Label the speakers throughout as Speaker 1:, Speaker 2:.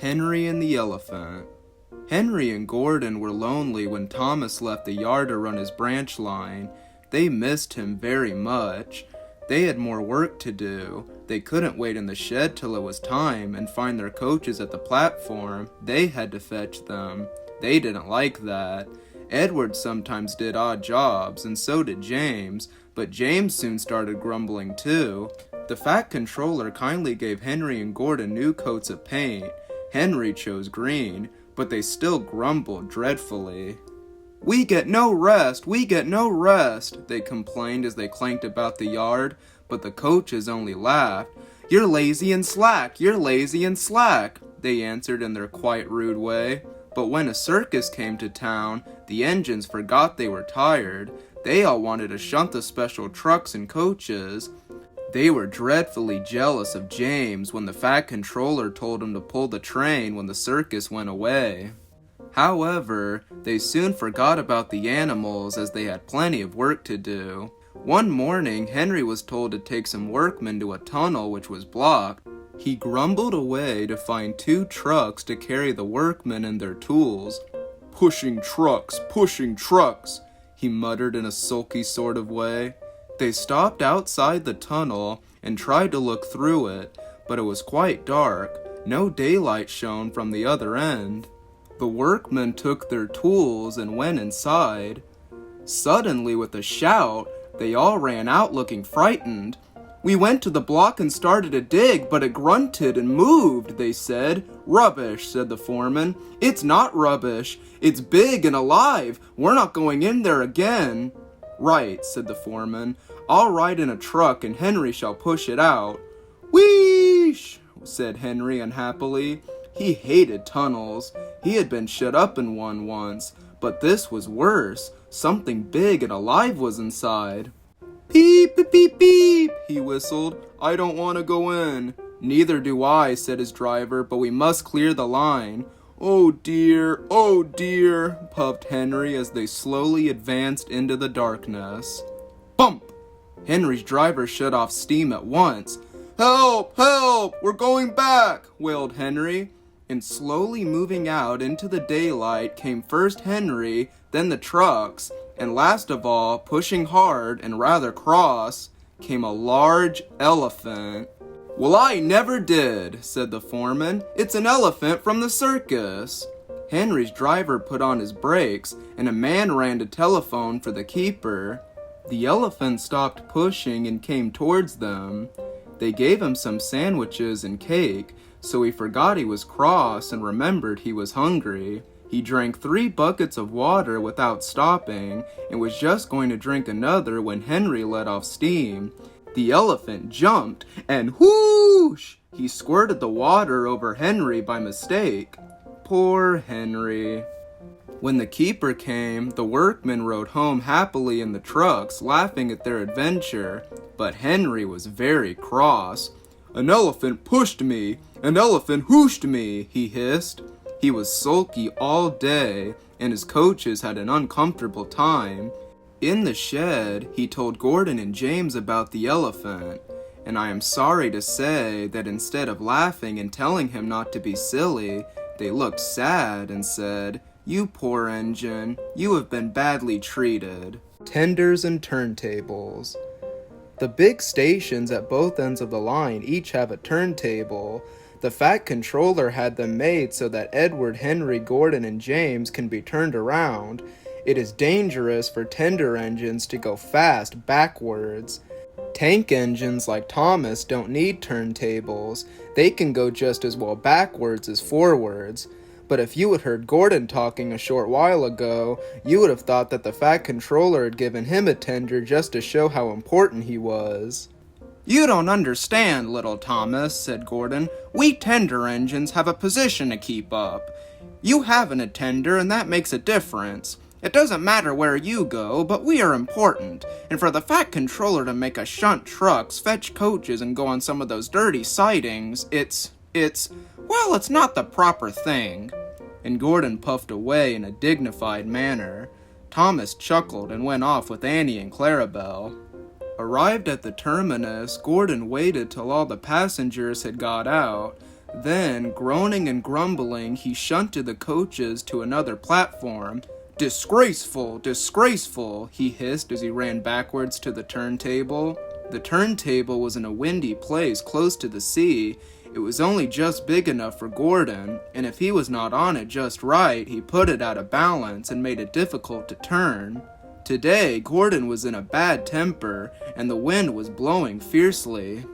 Speaker 1: Henry and the Elephant. Henry and Gordon were lonely when Thomas left the yard to run his branch line. They missed him very much. They had more work to do. They couldn't wait in the shed till it was time and find their coaches at the platform. They had to fetch them. They didn't like that. Edward sometimes did odd jobs, and so did James, but James soon started grumbling too. The Fat Controller kindly gave Henry and Gordon new coats of paint. Henry chose green, but they still grumbled dreadfully. "We get no rest, we get no rest," they complained as they clanked about the yard, but the coaches only laughed. "You're lazy and slack, you're lazy and slack," they answered in their quite rude way. But when a circus came to town, the engines forgot they were tired. They all wanted to shunt the special trucks and coaches. They were dreadfully jealous of James when the Fat Controller told him to pull the train when the circus went away. However, they soon forgot about the animals as they had plenty of work to do. One morning, Henry was told to take some workmen to a tunnel which was blocked. He grumbled away to find 2 trucks to carry the workmen and their tools. pushing trucks," he muttered in a sulky sort of way. They stopped outside the tunnel and tried to look through it, but it was quite dark. No daylight shone from the other end. The workmen took their tools and went inside. Suddenly, with a shout, they all ran out looking frightened. "We went to the block and started to dig, but it grunted and moved," they said. "Rubbish," said the foreman. "It's not rubbish. It's big and alive. We're not going in there again." "Right," said the foreman. "I'll ride in a truck and Henry shall push it out." "Wheesh," said Henry unhappily. He hated tunnels. He had been shut up in one once, but this was worse. Something big and alive was inside. "Beep, beep, beep, beep," he whistled. "I don't want to go in." "Neither do I," said his driver, "but we must clear the line." "Oh dear, puffed Henry as they slowly advanced into the darkness. Bump! Henry's driver shut off steam at once. "Help, help, we're going back," wailed Henry. And slowly moving out into the daylight came first Henry, then the trucks, and last of all, pushing hard and rather cross, came a large elephant. "Well, I never did," said the foreman. "It's an elephant from the circus." Henry's driver put on his brakes, and a man ran to telephone for the keeper. The elephant stopped pushing and came towards them. They gave him some sandwiches and cake, so he forgot he was cross and remembered he was hungry. He drank 3 buckets of water without stopping, and was just going to drink another when Henry let off steam. The elephant jumped, and whoosh! He squirted the water over Henry by mistake. Poor Henry. When the keeper came, the workmen rode home happily in the trucks, laughing at their adventure, but Henry was very cross. "An elephant pushed me, an elephant whooshed me," he hissed. He was sulky all day, and his coaches had an uncomfortable time. In the shed, he told Gordon and James about the elephant, and I am sorry to say that instead of laughing and telling him not to be silly, they looked sad and said, "You poor engine, you have been badly treated." Tenders and turntables. The big stations at both ends of the line each have a turntable. The Fat Controller had them made so that Edward, Henry, Gordon, and James can be turned around. It is dangerous for tender engines to go fast backwards. Tank engines like Thomas don't need turntables. They can go just as well backwards as forwards. But if you had heard Gordon talking a short while ago, you would have thought that the Fat Controller had given him a tender just to show how important he was. "You don't understand, little Thomas," said Gordon. "We tender engines have a position to keep up. You haven't a tender, and that makes a difference. It doesn't matter where you go, but we are important, and for the Fat Controller to make us shunt trucks, fetch coaches, and go on some of those dirty sidings, it's not the proper thing." And Gordon puffed away in a dignified manner. Thomas chuckled and went off with Annie and Clarabelle. Arrived at the terminus, Gordon waited till all the passengers had got out. Then, groaning and grumbling, he shunted the coaches to another platform. "Disgraceful! Disgraceful!" he hissed as he ran backwards to the turntable. The turntable was in a windy place close to the sea. It was only just big enough for Gordon, and if he was not on it just right, he put it out of balance and made it difficult to turn. Today, Gordon was in a bad temper, and the wind was blowing fiercely.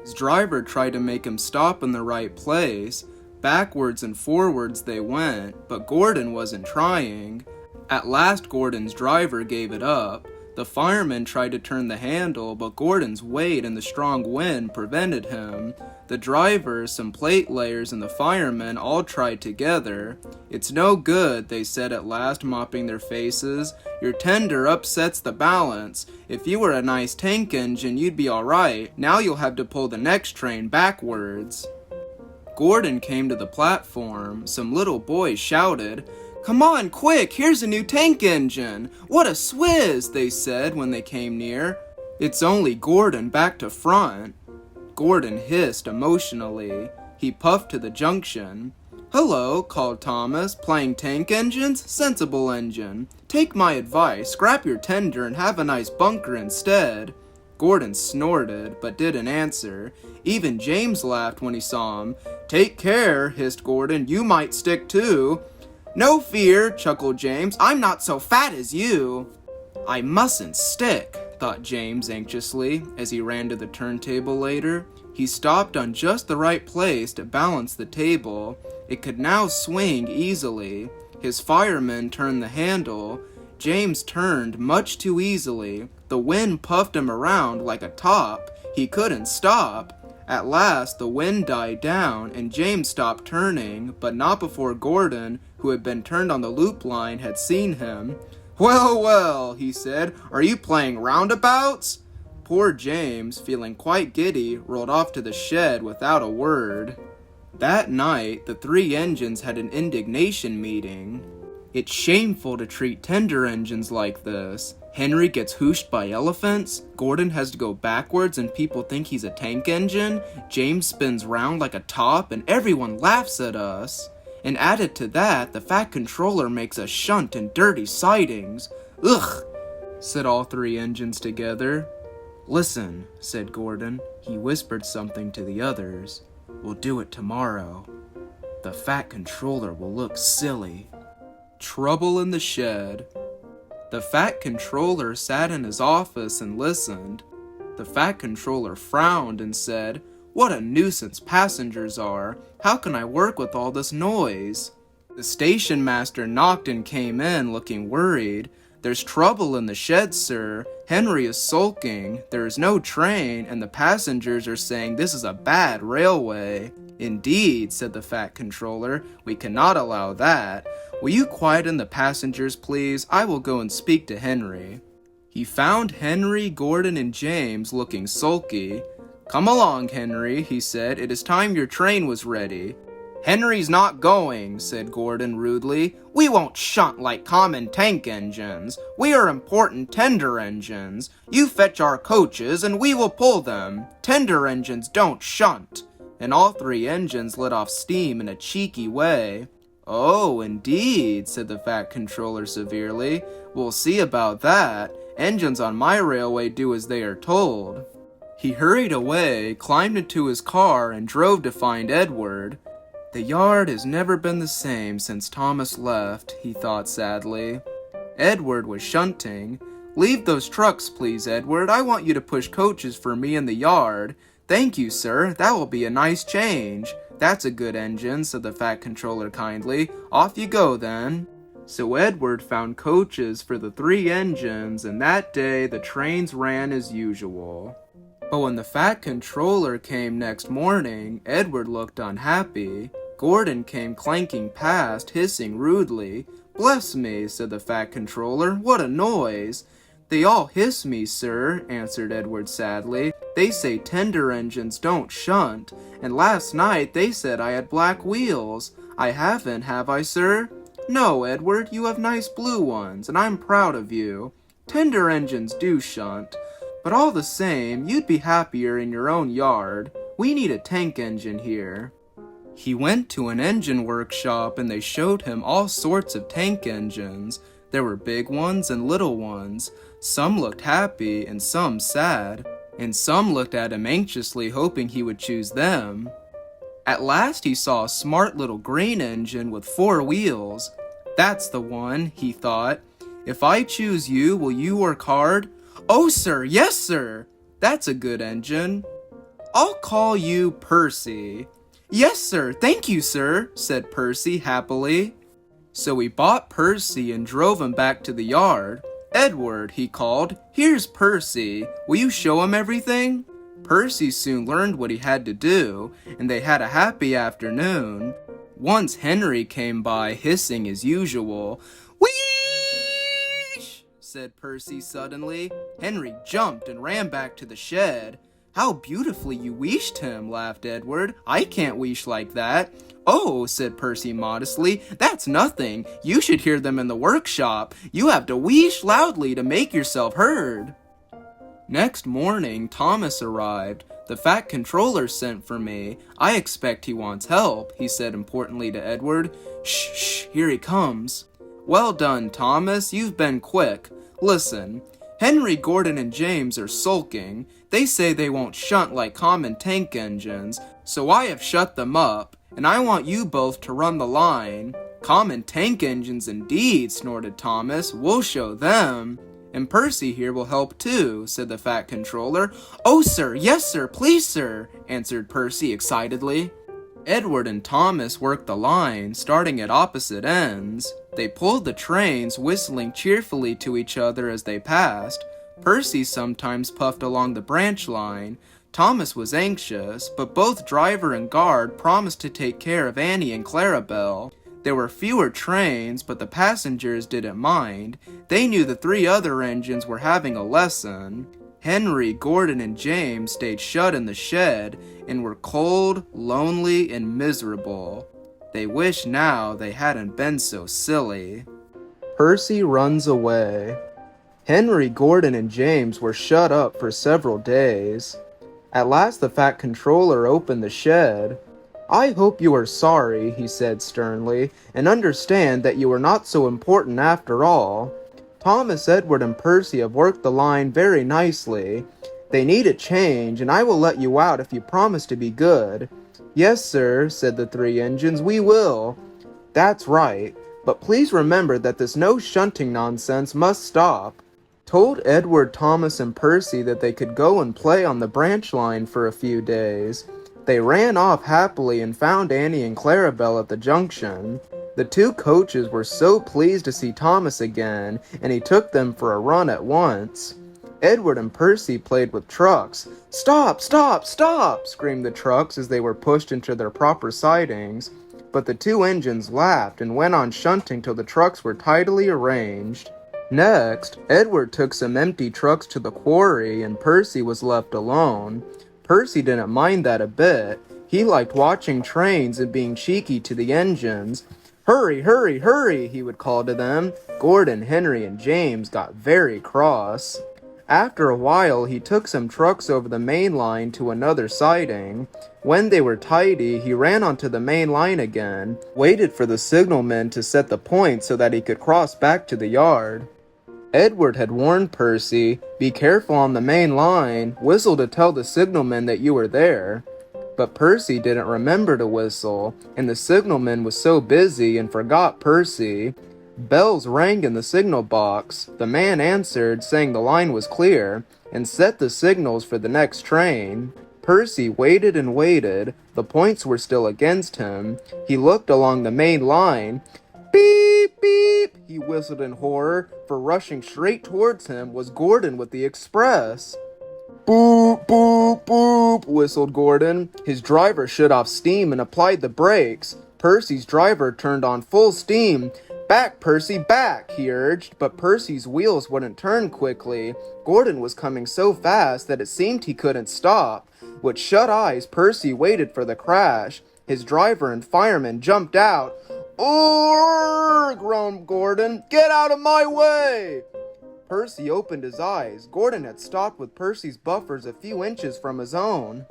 Speaker 1: His driver tried to make him stop in the right place. Backwards and forwards they went, but Gordon wasn't trying. At last, Gordon's driver gave it up. The fireman tried to turn the handle, but Gordon's weight and the strong wind prevented him. The driver, some plate layers, and the firemen all tried together. "It's no good," they said at last, mopping their faces. "Your tender upsets the balance. If you were a nice tank engine, you'd be all right. Now you'll have to pull the next train backwards." Gordon came to the platform. Some little boys shouted, "Come on, quick, here's a new tank engine. What a swizz," they said when they came near. "It's only Gordon back to front." Gordon hissed emotionally. He puffed to the junction. "Hello," called Thomas, "playing tank engines? Sensible engine. Take my advice, scrap your tender and have a nice bunker instead." Gordon snorted, but didn't answer. Even James laughed when he saw him. "Take care," hissed Gordon, "you might stick too." "No fear," chuckled James, "I'm not so fat as you." "I mustn't stick," thought James anxiously as he ran to the turntable later. He stopped on just the right place to balance the table. It could now swing easily. His fireman turned the handle. James turned much too easily. The wind puffed him around like a top. He couldn't stop. At last, the wind died down, and James stopped turning, but not before Gordon, who had been turned on the loop line, had seen him. "Well, well," he said, "are you playing roundabouts?" Poor James, feeling quite giddy, rolled off to the shed without a word. That night, the three engines had an indignation meeting. "It's shameful to treat tender engines like this. Henry gets hooshed by elephants, Gordon has to go backwards and people think he's a tank engine, James spins round like a top and everyone laughs at us. And added to that, the fat controller makes us shunt in dirty sidings. Ugh," said all three engines together. "Listen," said Gordon. He whispered something to the others. "We'll do it tomorrow. The fat controller will look silly." Trouble in the shed. The fat controller sat in his office and listened. The fat controller frowned and said, "What a nuisance passengers are. How can I work with all this noise?" The station master knocked and came in looking worried. "There's trouble in the shed, sir. Henry is sulking. There is no train, and the passengers are saying this is a bad railway." "Indeed," said the fat controller. "We cannot allow that. Will you quieten the passengers, please? I will go and speak to Henry." He found Henry, Gordon, and James looking sulky. "Come along, Henry," he said. "It is time your train was ready." "Henry's not going," said Gordon rudely. "We won't shunt like common tank engines. We are important tender engines. You fetch our coaches and we will pull them. Tender engines don't shunt." And all three engines let off steam in a cheeky way. "Oh, indeed," said the fat controller severely. "We'll see about that. Engines on my railway do as they are told." He hurried away, climbed into his car, and drove to find Edward. "The yard has never been the same since Thomas left," he thought sadly. Edward was shunting. "Leave those trucks, please, Edward. I want you to push coaches for me in the yard." "Thank you, sir. That will be a nice change." "That's a good engine," said the fat controller kindly. "Off you go, then." So Edward found coaches for the three engines, and that day the trains ran as usual. But when the fat controller came next morning, Edward looked unhappy. Gordon came clanking past, hissing rudely. "Bless me," said the fat controller, "what a noise!" "They all hiss me, sir," answered Edward sadly. "They say tender engines don't shunt, and last night they said I had black wheels. I haven't, have I, sir?" "No, Edward, you have nice blue ones, and I'm proud of you. Tender engines do shunt, but all the same, you'd be happier in your own yard. We need a tank engine here." He went to an engine workshop and they showed him all sorts of tank engines. There were big ones and little ones. Some looked happy and some sad, and some looked at him anxiously hoping he would choose them. At last he saw a smart little green engine with 4 wheels. That's the one, he thought. If I choose you, will you work hard? Oh, sir, yes, sir. That's a good engine. I'll call you Percy. Yes, sir, thank you, sir, said Percy happily. So we bought Percy and drove him back to the yard. Edward, he called, here's Percy. Will you show him everything? Percy soon learned what he had to do, and they had a happy afternoon. Once Henry came by, hissing as usual. Whee! Said Percy suddenly. Henry jumped and ran back to the shed. How beautifully you wheeshed him, laughed Edward. I can't wheesh like that. Oh, said Percy modestly, that's nothing. You should hear them in the workshop. You have to wheesh loudly to make yourself heard. Next morning, Thomas arrived. The fat controller sent for me. I expect he wants help, he said importantly to Edward. Shh, shh, here he comes. Well done, Thomas, you've been quick. Listen, Henry, Gordon, and James are sulking. They say they won't shunt like common tank engines, so I have shut them up, and I want you both to run the line. Common tank engines indeed, snorted Thomas. We'll show them. And Percy here will help too, said the fat controller. Oh, sir, yes, sir, please, sir, answered Percy excitedly. Edward and Thomas worked the line, starting at opposite ends. They pulled the trains, whistling cheerfully to each other as they passed. Percy sometimes puffed along the branch line. Thomas was anxious, but both driver and guard promised to take care of Annie and Clarabelle. There were fewer trains, but the passengers didn't mind. They knew the 3 other engines were having a lesson. Henry, Gordon, and James stayed shut in the shed and were cold, lonely, and miserable. They wished now they hadn't been so silly. Percy runs away. Henry, Gordon, and James were shut up for several days. At last the fat controller opened the shed. I hope you are sorry, he said sternly, and understand that you are not so important after all. Thomas, Edward, and Percy have worked the line very nicely. They need a change, and I will let you out if you promise to be good. Yes, sir, said the 3 engines, we will. That's right, but please remember that this no shunting nonsense must stop. Told Edward, Thomas, and Percy that they could go and play on the branch line for a few days. They ran off happily and found Annie and Clarabelle at the junction. The 2 coaches were so pleased to see Thomas again, and he took them for a run at once. Edward and Percy played with trucks. Stop, stop, stop, screamed the trucks as they were pushed into their proper sidings. But the 2 engines laughed and went on shunting till the trucks were tidily arranged. Next, Edward took some empty trucks to the quarry and Percy was left alone. Percy didn't mind that a bit. He liked watching trains and being cheeky to the engines. Hurry, hurry, hurry, he would call to them. Gordon, Henry, and James got very cross. After a while, he took some trucks over the main line to another siding. When they were tidy, he ran onto the main line again, waited for the signalman to set the point so that he could cross back to the yard. Edward had warned Percy, be careful on the main line, whistle to tell the signalman that you were there. But Percy didn't remember to whistle, and the signalman was so busy and forgot Percy. Bells rang in the signal box. The man answered, saying the line was clear, and set the signals for the next train. Percy waited and waited. The points were still against him. He looked along the main line. Beep, beep, he whistled in horror, for rushing straight towards him was Gordon with the express. Boop, boop, boop, whistled Gordon. His driver shut off steam and applied the brakes. Percy's driver turned on full steam. Back, Percy, back, he urged, but Percy's wheels wouldn't turn quickly. Gordon was coming so fast that it seemed he couldn't stop. With shut eyes, Percy waited for the crash. His driver and fireman jumped out. "Urgh!" groaned Gordon. "Get out of my way!" Percy opened his eyes. Gordon had stopped with Percy's buffers a few inches from his own.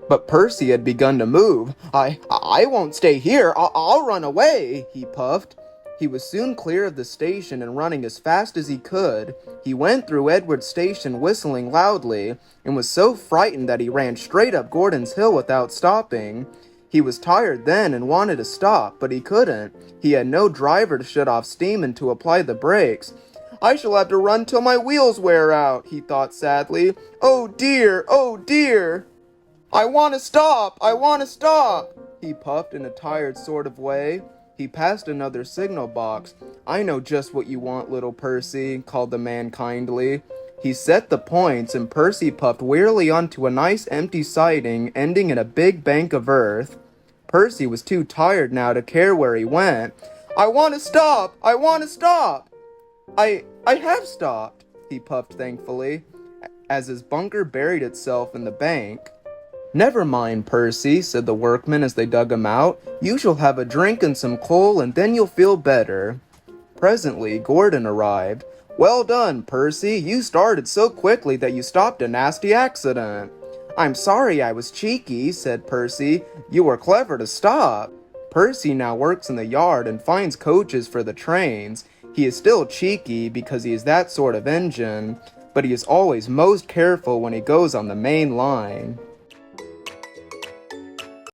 Speaker 1: But Percy had begun to move. I won't stay here. I'll run away, he puffed. He was soon clear of the station and running as fast as he could. He went through Edward's station whistling loudly, and was so frightened that he ran straight up Gordon's Hill without stopping. He was tired then and wanted to stop, but he couldn't. He had no driver to shut off steam and to apply the brakes. I shall have to run till my wheels wear out, he thought sadly. Oh dear, oh dear. I want to stop, I want to stop, he puffed in a tired sort of way. He passed another signal box. I know just what you want, little Percy, called the man kindly. He set the points, and Percy puffed wearily onto a nice empty siding ending in a big bank of earth. Percy was too tired now to care where he went. I want to stop, I want to stop. I have stopped, he puffed thankfully, as his bunker buried itself in the bank. Never mind, Percy, said the workmen as they dug him out. You shall have a drink and some coal, and then you'll feel better. Presently, Gordon arrived. Well done, Percy. You started so quickly that you stopped a nasty accident. I'm sorry I was cheeky, said Percy. You were clever to stop. Percy now works in the yard and finds coaches for the trains. He is still cheeky because he is that sort of engine, but he is always most careful when he goes on the main line.